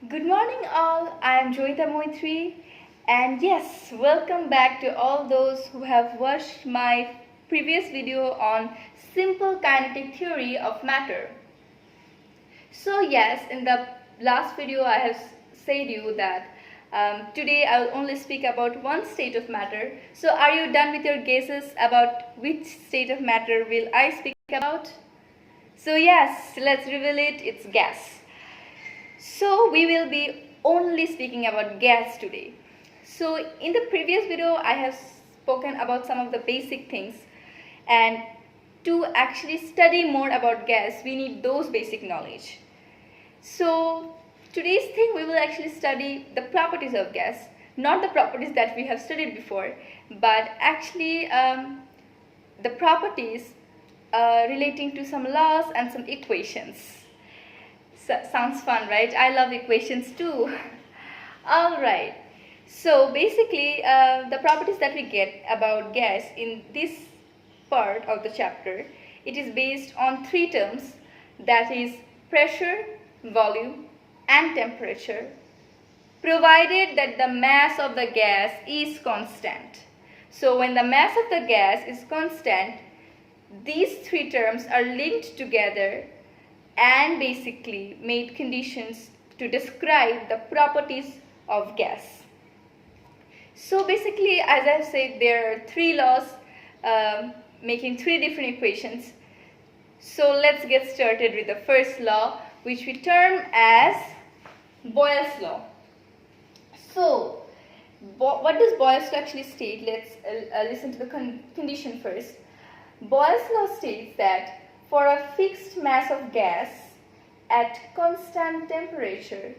Good morning all, I am Joyeta Moietree and yes, welcome back to all those who have watched my previous video on simple kinetic theory of matter. So yes, in the last video I have said you that today I will only speak about one state of matter. So are you done with your guesses about which state of matter will I speak about? So yes, let's reveal it, it's gas. So we will be only speaking about gas today. So in the previous video I have spoken about some of the basic things, and to actually study more about gas we need those basic knowledge. So today's thing we will actually study the properties of gas, not the properties that we have studied before, but actually the properties relating to some laws and some equations. Sounds fun, right? I love equations too. Alright, so basically the properties that we get about gas in this part of the chapter, it is based on three terms, that is pressure, volume and temperature, provided that the mass of the gas is constant. So when the mass of the gas is constant, these three terms are linked together and basically made conditions to describe the properties of gas. So basically, as I said, there are three laws making three different equations. So let's get started with the first law, which we term as Boyle's law. So what does Boyle's law actually state? Let's listen to the condition first. Boyle's law states that for a fixed mass of gas at constant temperature,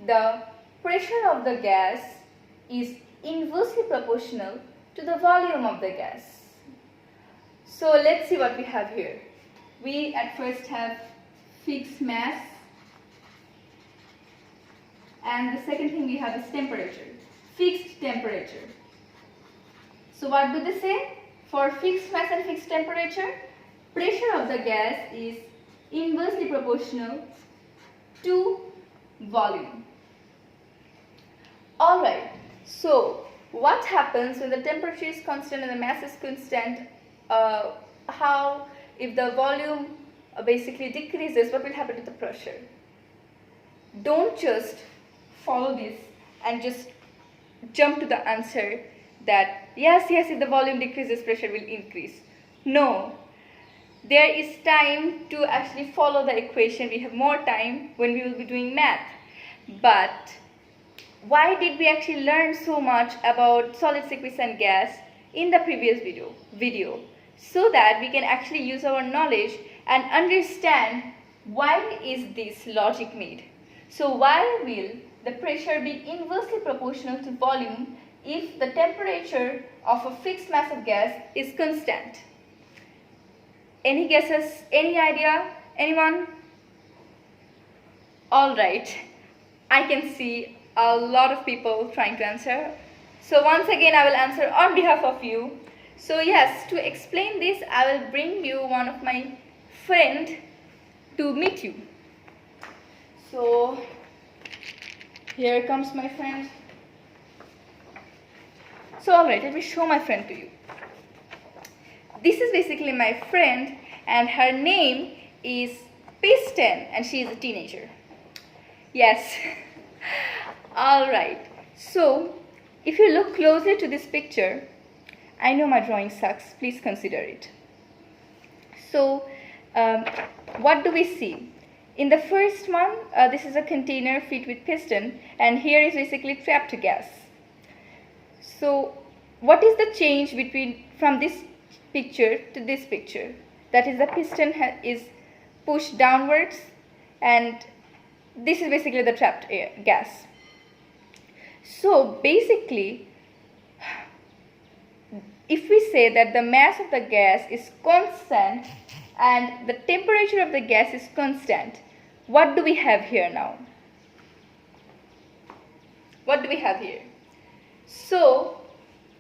the pressure of the gas is inversely proportional to the volume of the gas. So let's see what we have here. We at first have fixed mass, and the second thing we have is temperature, fixed temperature. So what do they say? For fixed mass and fixed temperature, pressure of the gas is inversely proportional to volume. Alright, so what happens when the temperature is constant and the mass is constant? How, if the volume basically decreases, what will happen to the pressure? Don't just follow this and just jump to the answer that yes, if the volume decreases, pressure will increase. No. There is time to actually follow the equation. We have more time when we will be doing math. But why did we actually learn so much about solid, liquids and gas in the previous video? So that we can actually use our knowledge and understand why is this logic made. So why will the pressure be inversely proportional to volume if the temperature of a fixed mass of gas is constant? Any guesses? Any idea? Anyone? Alright, I can see a lot of people trying to answer. So once again I will answer on behalf of you. So yes, to explain this I will bring you one of my friend to meet you. So here comes my friend. So alright, let me show my friend to you. This is basically my friend and her name is Piston and she is a teenager. Yes. Alright. So if you look closely to this picture, I know my drawing sucks, please consider it. So what do we see? In the first one, this is a container filled with piston and here is basically trapped gas. So what is the change from this picture to this picture? That is, the piston is pushed downwards and this is basically the trapped gas. So basically, if we say that the mass of the gas is constant and the temperature of the gas is constant, what do we have here now? What do we have here? So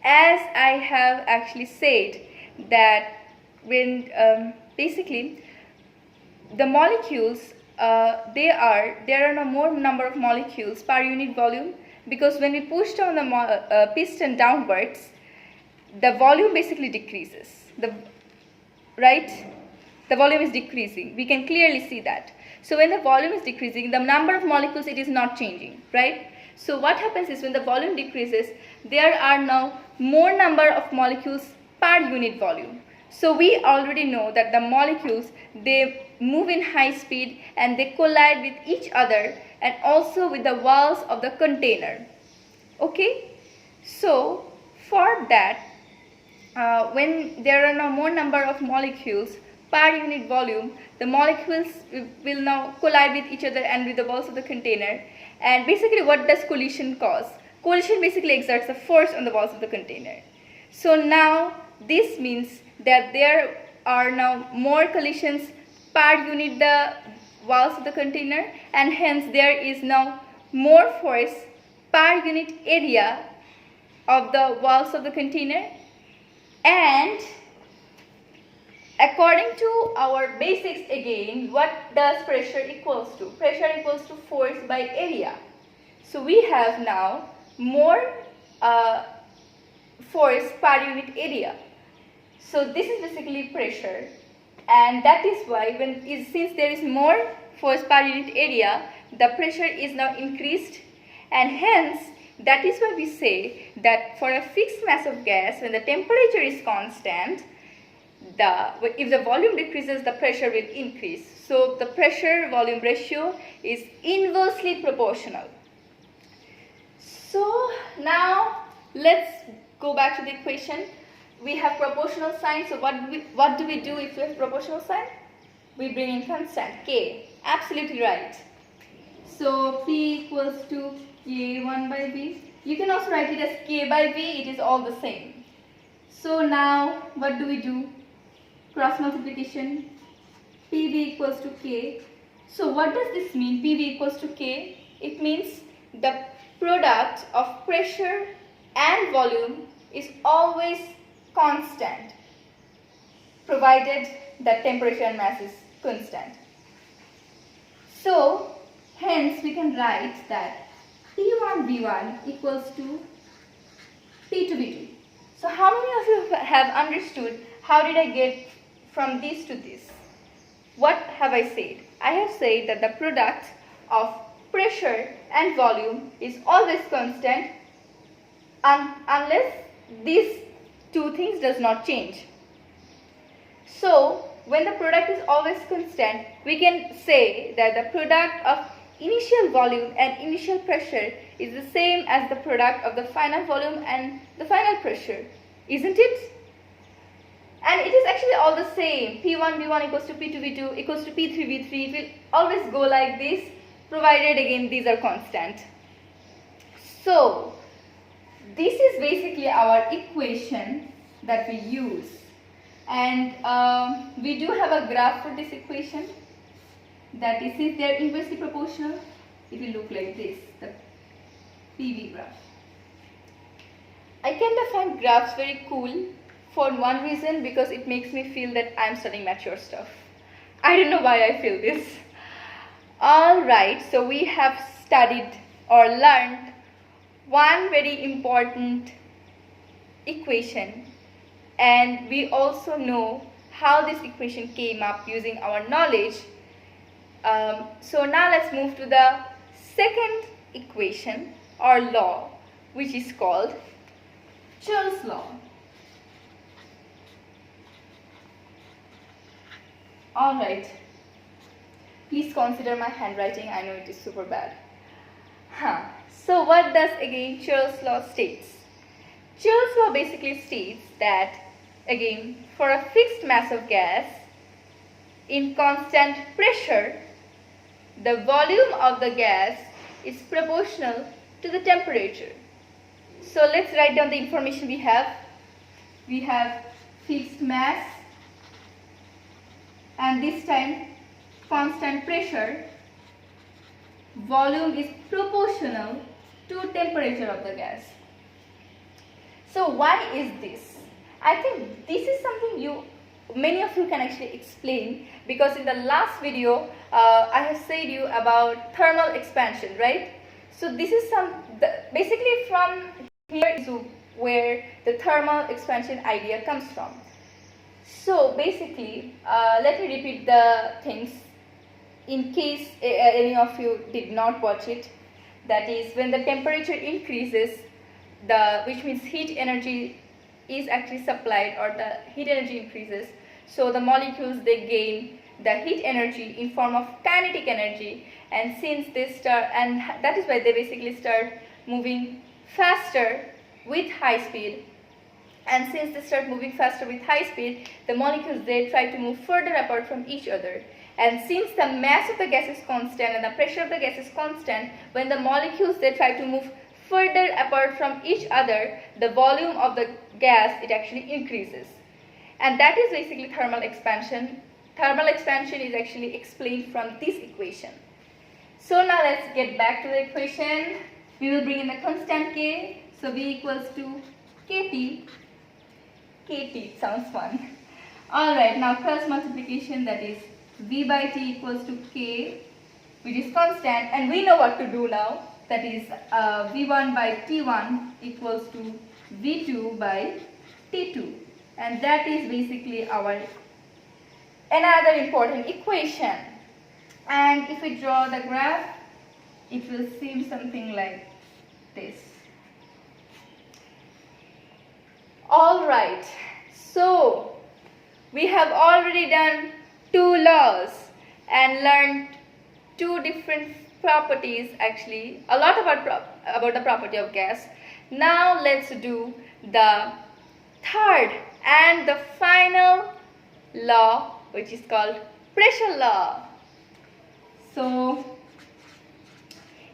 as I have actually said that when basically the molecules there are no more number of molecules per unit volume, because when we push down the piston downwards, the volume basically decreases. Right? The volume is decreasing. We can clearly see that. So when the volume is decreasing, the number of molecules, it is not changing, right? So what happens is when the volume decreases, there are now more number of molecules per unit volume. So we already know that the molecules, they move in high speed and they collide with each other and also with the walls of the container. Okay? So for that, when there are now more number of molecules per unit volume, the molecules will now collide with each other and with the walls of the container. And basically, what does collision cause? Collision basically exerts a force on the walls of the container. So now this means that there are now more collisions per unit the walls of the container, and hence there is now more force per unit area of the walls of the container. And according to our basics again, what does pressure equals to? Pressure equals to force by area. So we have now more force per unit area. So this is basically pressure, and that is why since there is more force per unit area, the pressure is now increased, and hence that is why we say that for a fixed mass of gas, when the temperature is constant, if the volume decreases, the pressure will increase. So the pressure volume ratio is inversely proportional. So now let's go back to the equation. We have proportional sign. So what do we do if we have proportional sign? We bring in constant K. Absolutely right. So P equals to K1 by V. You can also write it as K by V. It is all the same. So now what do we do? Cross multiplication. PV equals to K. So what does this mean? PV equals to K. It means the product of pressure and volume is always constant, provided that temperature and mass is constant. So hence we can write that P1V1 equals to P2V2. So how many of you have understood how did I get from this to this? What have I said? I have said that the product of pressure and volume is always constant unless these two things does not change. So when the product is always constant, we can say that the product of initial volume and initial pressure is the same as the product of the final volume and the final pressure, isn't it? And it is actually all the same. P1V1 equals to P2V2 equals to P3V3. It will always go like this, provided again these are constant. So this is basically our equation that we use, and we do have a graph for this equation. That is, if they are inversely proportional, it will look like this, the PV graph. I kind of find graphs very cool for one reason, because it makes me feel that I am studying mature stuff. I don't know why I feel this. Alright, so we have studied or learned one very important equation, and we also know how this equation came up using our knowledge. So now let's move to the second equation or law, which is called Joule's law. Alright, please consider my handwriting. I know it is super bad. So what does again Joule's law states? Joule's law basically states that, again, for a fixed mass of gas in constant pressure, the volume of the gas is proportional to the temperature. So let's write down the information we have. We have fixed mass, and this time constant pressure. Volume is proportional to temperature of the gas. So why is this? I think this is something you many of you can actually explain, because in the last video I have said you about thermal expansion, right? So this is basically from here is where the thermal expansion idea comes from. So basically, let me repeat the things in case any of you did not watch it. That is, when the temperature increases, which means heat energy is actually supplied, or the heat energy increases, so the molecules, they gain the heat energy in form of kinetic energy, and since they start, and that is why they basically start moving faster with high speed. And since they start moving faster with high speed, the molecules, they try to move further apart from each other. And since the mass of the gas is constant and the pressure of the gas is constant, when the molecules, they try to move further apart from each other, the volume of the gas, it actually increases. And that is basically thermal expansion. Thermal expansion is actually explained from this equation. So now let's get back to the equation. We will bring in the constant K. So V equals to Kp. Kt, sounds fun. Alright, now cross multiplication, that is V by T equals to K, which is constant, and we know what to do now. That is V1 by T1 equals to V2 by T2, and that is basically our another important equation. And if we draw the graph, it will seem something like this. Alright, so we have already done 2 laws and learned 2 different properties, actually a lot about the property of gas. Now let's do the third and the final law, which is called pressure law. So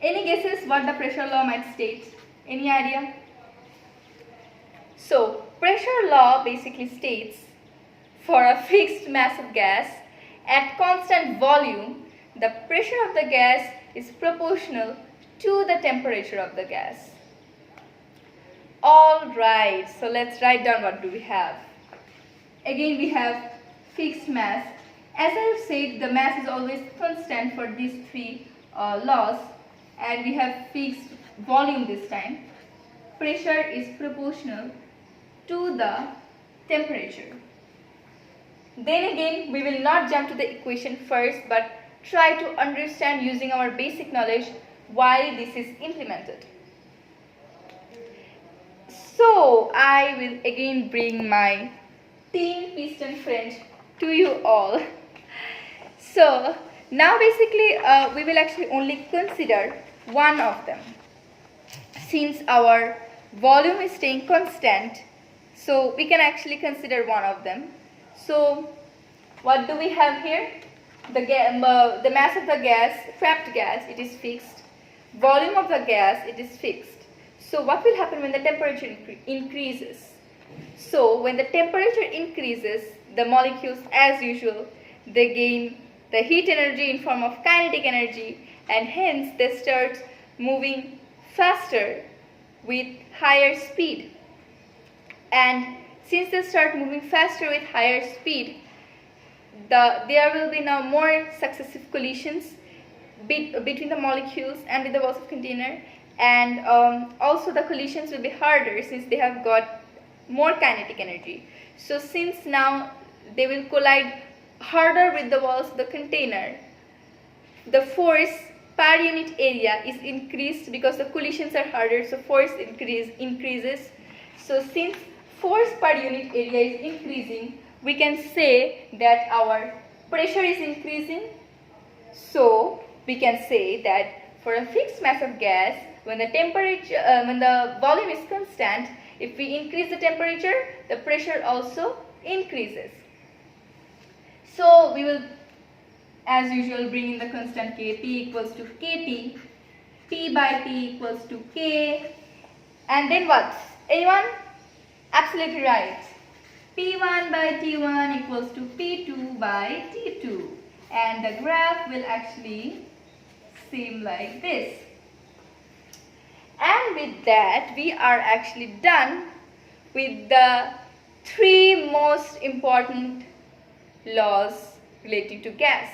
any guesses what the pressure law might state? Any idea? So pressure law basically states, for a fixed mass of gas at constant volume, the pressure of the gas is proportional to the temperature of the gas. Alright, so let's write down what do we have. Again, we have fixed mass. As I have said, the mass is always constant for these 3 laws, and we have fixed volume this time. Pressure is proportional to the temperature. Then again, we will not jump to the equation first, but try to understand using our basic knowledge why this is implemented. So I will again bring my tin piston friend to you all. So now basically we will actually only consider one of them. Since our volume is staying constant, so we can actually consider one of them. So what do we have here? The mass of the gas, trapped gas, it is fixed. Volume of the gas, it is fixed. So what will happen when the temperature increases? So when the temperature increases, the molecules, as usual, they gain the heat energy in form of kinetic energy, and hence they start moving faster with higher speed. And since they start moving faster with higher speed, there will be now more successive collisions between the molecules and with the walls of container, and also the collisions will be harder since they have got more kinetic energy. So since now they will collide harder with the walls of the container, the force per unit area is increased because the collisions are harder, so force increases. So since force per unit area is increasing, we can say that our pressure is increasing. So we can say that for a fixed mass of gas, when the volume is constant, if we increase the temperature, the pressure also increases. So we will, as usual, bring in the constant K. P equals to Kt, P by T equals to K, and then what? Anyone? Absolutely right. P1 by T1 equals to P2 by T2, and the graph will actually seem like this. And with that, we are actually done with the 3 most important laws relating to gas.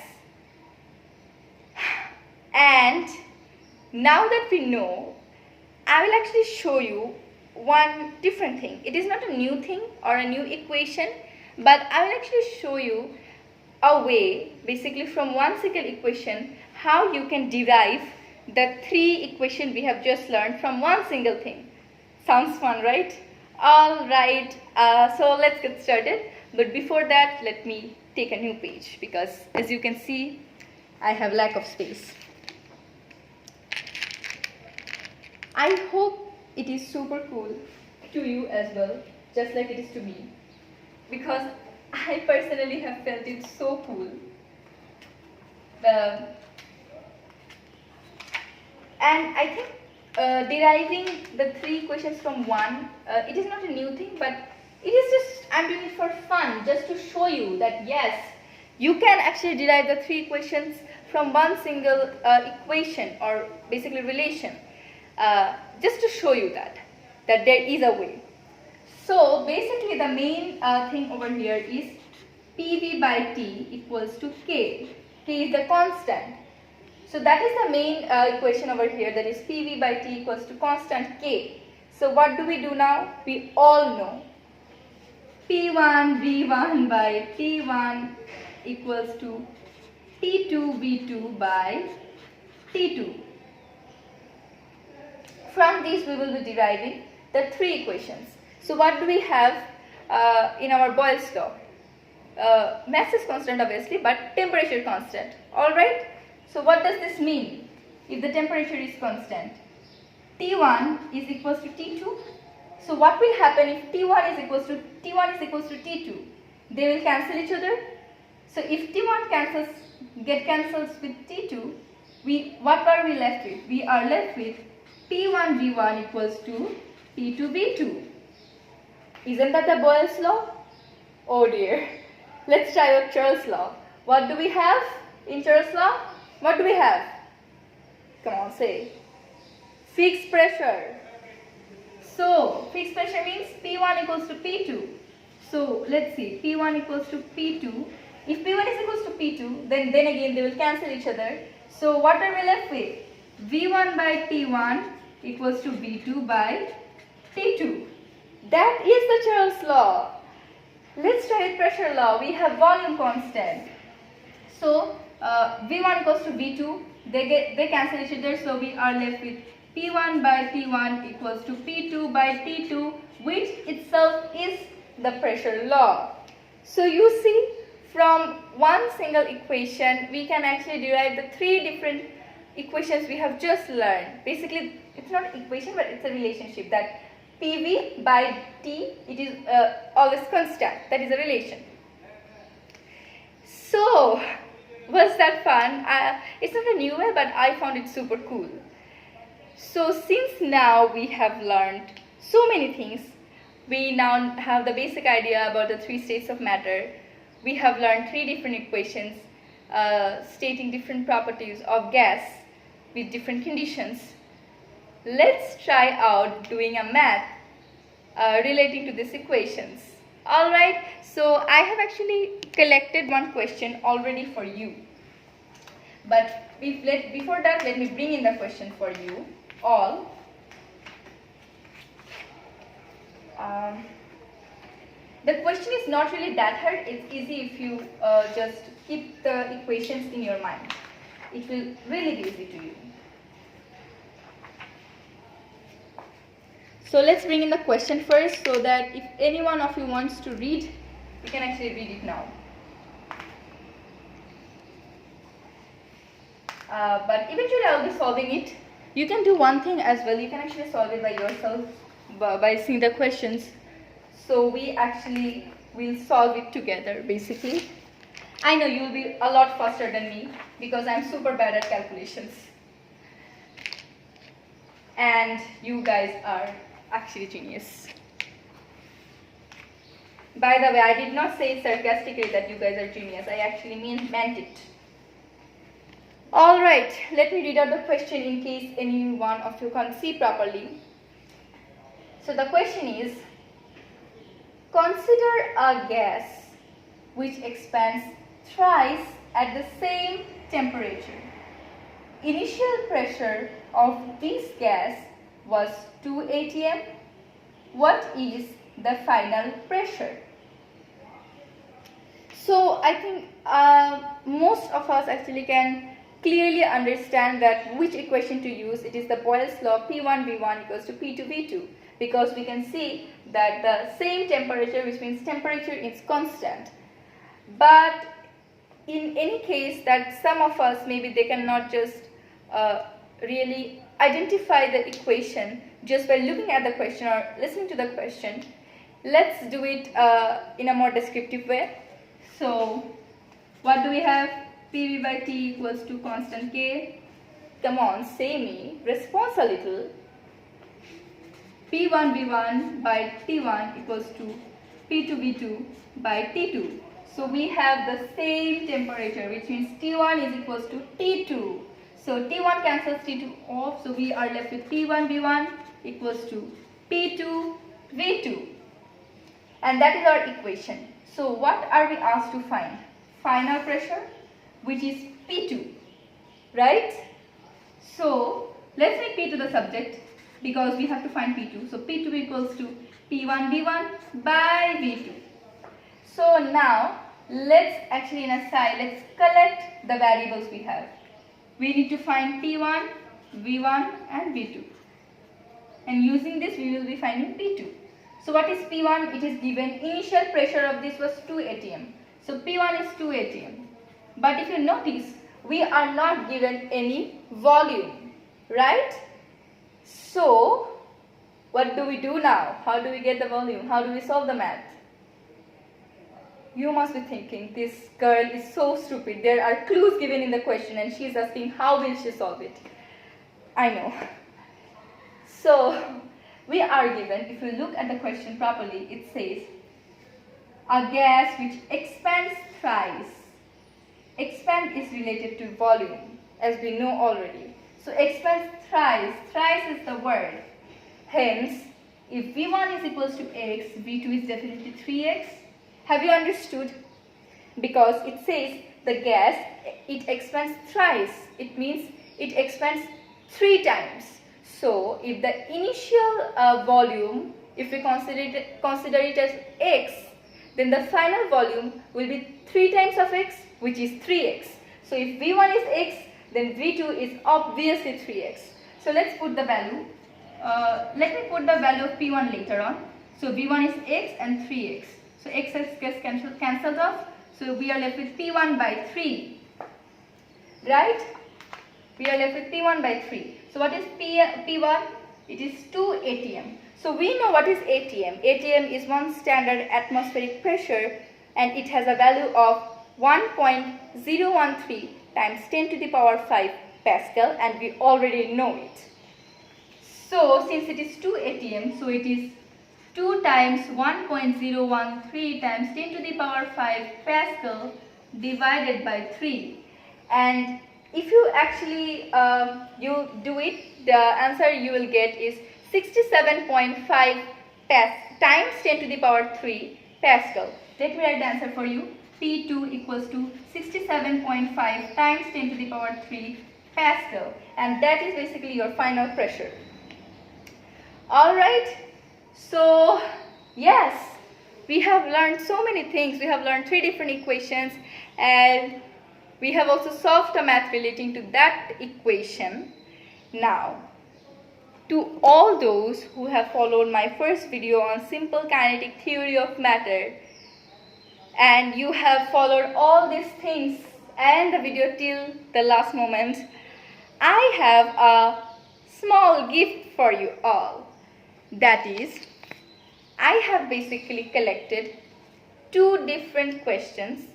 And now that we know, I will actually show you one different thing. It is not a new thing or a new equation, but I will actually show you a way, basically from one single equation, how you can derive the three equations we have just learned from one single thing. Sounds fun, right? Alright, so let's get started. But before that, let me take a new page, because as you can see, I have lack of space. I hope it is super cool to you as well, just like it is to me, because I personally have felt it so cool. And I think deriving the three equations from one, it is not a new thing, but it is just, I'm doing it for fun, just to show you that yes, you can actually derive the three equations from one single equation, or basically relation, just to show you that there is a way. So basically the main thing over here is PV by T equals to K. K is the constant. So that is the main equation over here, that is PV by T equals to constant K. So what do we do now? We all know P1 V1 by T1 equals to T2 V2 by T2. From these we will be deriving the three equations. So what do we have in our Boyle's law? Mass is constant obviously, but temperature constant. Alright? So what does this mean? If the temperature is constant, T1 is equals to T2. So what will happen if T1 is equals to T2? They will cancel each other. So if T1 get cancels with T2, what are we left with? We are left with P1 V1 equals to P2 V2. Isn't that the Boyle's law? Oh dear. Let's try out Charles' law. What do we have in Charles' law? What do we have? Come on, say. Fixed pressure. So, fixed pressure means P1 equals to P2. So, let's see. P1 equals to P2. If P1 is equals to P2, then again they will cancel each other. So, what are we left with? V1 by T1 equals to V2 by T2. That is the Charles' law. Let's try pressure law. We have volume constant. So, V1 equals to V2, they cancel each other, so we are left with P1 by T1 equals to P2 by T2, which itself is the pressure law. So you see, from one single equation, we can actually derive the three different equations we have just learned. Basically, it's not an equation, but it's a relationship, that PV by T, it is always constant. That is a relation. So, was that fun? It's not a new way, but I found it super cool. So since now we have learned so many things, we now have the basic idea about the three states of matter. We have learned three different equations stating different properties of gas with different conditions. Let's try out doing a math relating to these equations. Alright, so I have actually collected one question already for you. But before that, let me bring in the question for you all. The question is not really that hard. It's easy if you just keep the equations in your mind. It will really be easy to you. So let's bring in the question first, so that if any one of you wants to read, you can actually read it now. But eventually I will be solving it. You can do one thing as well. You can actually solve it by yourself by seeing the questions. So we actually will solve it together, basically. I know you will be a lot faster than me, because I'm super bad at calculations. And you guys are actually genius. By the way, I did not say sarcastically that you guys are genius. I actually meant it. Alright, let me read out the question in case any one of you can't see properly. So the question is, consider a gas which expands thrice at the same temperature. Initial pressure of this gas was 2 atm. What is the final pressure? So I think most of us actually can clearly understand that which equation to use. It is the Boyle's law, P1V1 equals to P2V2, because we can see that the same temperature, which means temperature is constant. But in any case that some of us, maybe they cannot just really identify the equation just by looking at the question or listening to the question, let's do it in a more descriptive way. So what do we have? PV by T equals to constant K. Come on, say me, response a little. P1V1 by T1 equals to P2V2 by T2. So we have the same temperature, which means T1 is equals to T2. So T1 cancels T2 off, so we are left with P1V1 equals to P2V2. And that is our equation. So what are we asked to find? Final pressure, which is P2, right? So let's make P2 the subject because we have to find P2. So P2 equals to P1V1 by V2. So now let's actually let's collect the variables we have. We need to find P1, V1 and V2. And using this we will be finding P2. So what is P1? It is given initial pressure of this was 2 atm. So P1 is 2 atm. But if you notice, we are not given any volume, right? So what do we do now? How do we get the volume? How do we solve the math? You must be thinking, this girl is so stupid. There are clues given in the question and she is asking how will she solve it. I know. So we are given, if you look at the question properly, it says a gas which expands thrice. Expand is related to volume, as we know already. So expands thrice. Thrice is the word. Hence, if V1 is equals to x, V2 is definitely 3x. Have you understood? Because it says the gas, it expands thrice. It means it expands 3 times. So if the initial volume, if we consider it as x, then the final volume will be 3 times of x, which is 3x. So if V1 is x, then V2 is obviously 3x. So let's put the value. Let me put the value of P1 later on. So V1 is x and 3x. So x gets cancelled off. So we are left with P1 by 3. Right? We are left with P1 by 3. So what is P1? It is 2 atm. So we know what is atm. Atm is 1 standard atmospheric pressure and it has a value of 1.013 times 10 to the power 5 Pascal, and we already know it. So since it is 2 atm, so it is 2 times 1.013 times 10 to the power 5 Pascal divided by 3. And if you actually you do it, the answer you will get is 67.5 times 10 to the power 3 Pascal. Let me write the answer for you. P2 equals to 67.5 times 10 to the power 3 Pascal. And that is basically your final pressure. Alright. So, yes, we have learned so many things. We have learned 3 different equations and we have also solved a math relating to that equation. Now, to all those who have followed my first video on simple kinetic theory of matter and you have followed all these things and the video till the last moment, I have a small gift for you all. That is, I have basically collected 2 different questions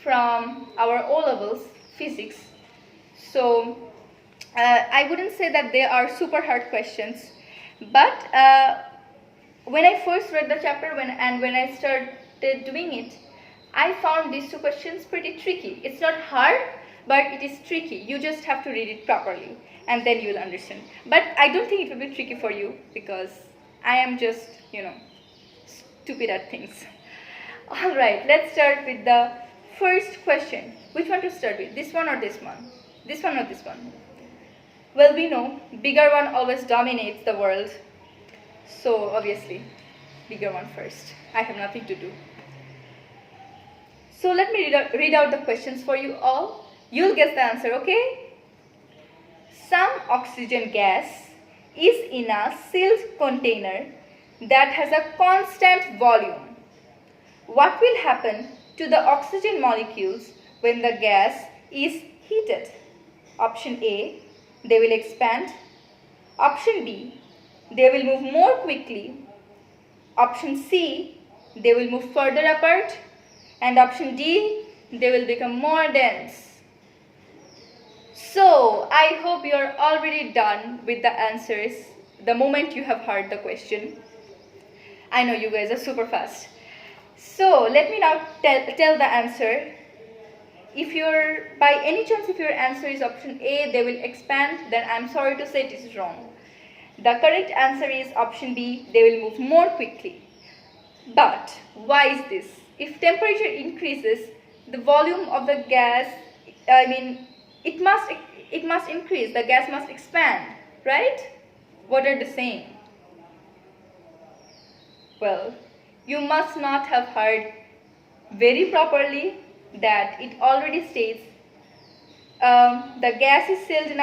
from our O-levels physics. So I wouldn't say that they are super hard questions, but when I first read the chapter when I started doing it, I found these 2 questions pretty tricky. It's not hard, but it is tricky. You just have to read it properly and then you will understand. But I don't think it will be tricky for you because I am just, stupid at things. Alright, let's start with the first question. Which one to start with? This one or this one? This one or this one? Well, we know bigger one always dominates the world. So obviously, bigger one first. I have nothing to do. So let me read out the questions for you all. You'll guess the answer, okay? Some oxygen gas is in a sealed container that has a constant volume. What will happen to the oxygen molecules when the gas is heated? Option A, they will expand. Option B, they will move more quickly. Option C, they will move further apart. And option D, they will become more dense. So, I hope you are already done with the answers the moment you have heard the question. I know you guys are super fast. So, let me now tell the answer. If you're, by any chance, if your answer is option A, they will expand, then I'm sorry to say it is wrong. The correct answer is option B, they will move more quickly. But, why is this? If temperature increases, the volume of the gas, it must increase, the gas must expand, right? What are they saying? Well, you must not have heard very properly that it already states the gas is sealed in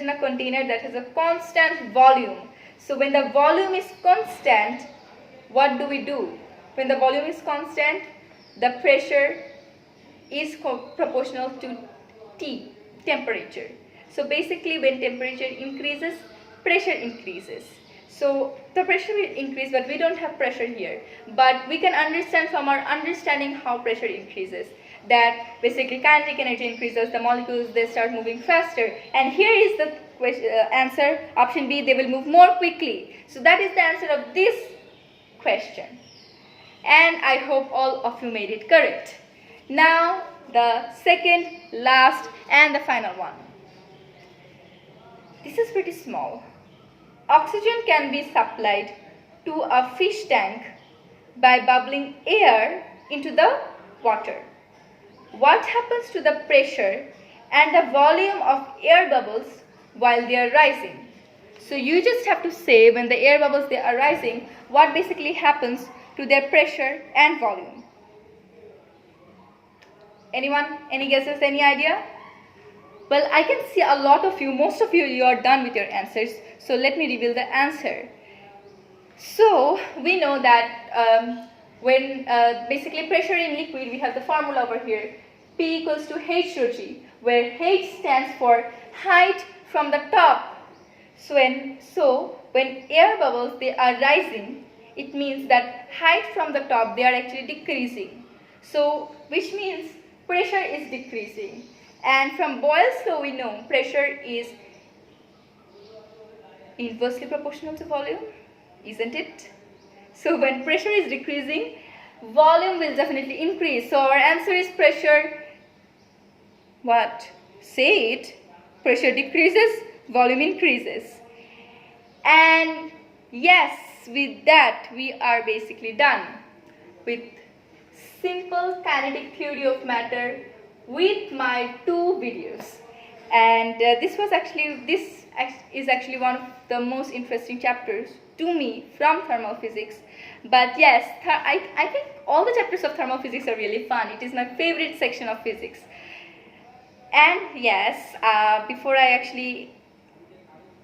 a container that has a constant volume. So when the volume is constant, what do we do? When the volume is constant, the pressure is proportional to T, temperature. So basically when temperature increases, pressure increases. So the pressure will increase, but we don't have pressure here. But we can understand from our understanding how pressure increases, that basically kinetic energy increases, the molecules, they start moving faster. And here is the answer, option B, they will move more quickly. So that is the answer of this question. And I hope all of you made it correct. Now the second, last and the final one. This is pretty small. Oxygen can be supplied to a fish tank by bubbling air into the water. What happens to the pressure and the volume of air bubbles while they are rising? So you just have to say when the air bubbles they are rising, what basically happens to their pressure and volume. Anyone? Any guesses? Any idea? Well, I can see a lot of you, most of you are done with your answers. So let me reveal the answer. So we know that when basically pressure in liquid, we have the formula over here. P equals to H rho G, where H stands for height from the top. So when air bubbles they are rising, it means that height from the top they are actually decreasing. So which means pressure is decreasing. And from Boyle's law we know pressure is inversely proportional to volume, isn't it? So when pressure is decreasing, volume will definitely increase. So our answer is pressure, what? Say it. Pressure decreases, volume increases. And yes, with that we are basically done with simple kinetic theory of matter with my 2 videos. And this is actually one of the most interesting chapters to me from thermal physics. But yes, I think all the chapters of thermal physics are really fun. It is my favorite section of physics. And yes, before I actually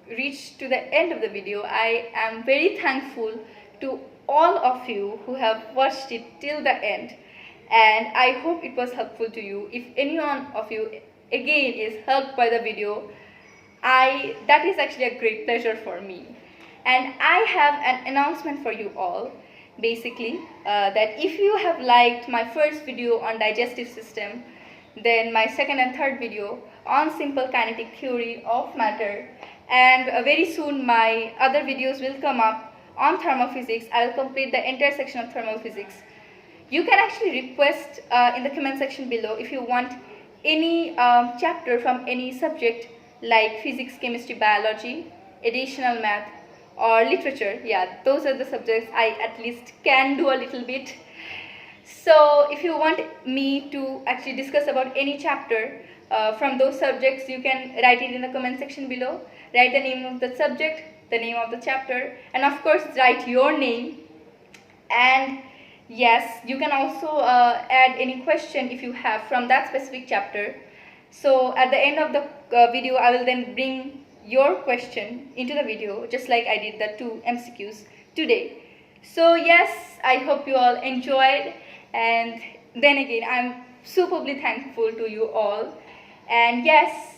reach to the end of the video, I am very thankful to all of you who have watched it till the end. And I hope it was helpful to you. If anyone of you again is helped by the video, that is actually a great pleasure for me. And I have an announcement for you all. Basically, that if you have liked my first video on digestive system, then my second and third video on simple kinetic theory of matter, and very soon my other videos will come up on thermal physics. I will complete the entire section of thermal physics. You can actually request in the comment section below if you want any chapter from any subject like physics, chemistry, biology, additional math or literature. Yeah, those are the subjects I at least can do a little bit. So if you want me to actually discuss about any chapter from those subjects, you can write it in the comment section below. Write the name of the subject, the name of the chapter, and of course write your name. And yes, you can also add any question if you have from that specific chapter. So at the end of the video, I will then bring your question into the video, just like I did the 2 MCQs today. So yes, I hope you all enjoyed, and then again, I'm superbly thankful to you all. And yes,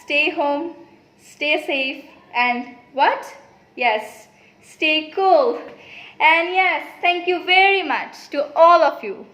stay home, stay safe, and what? Yes, stay cool. And yes, thank you very much to all of you.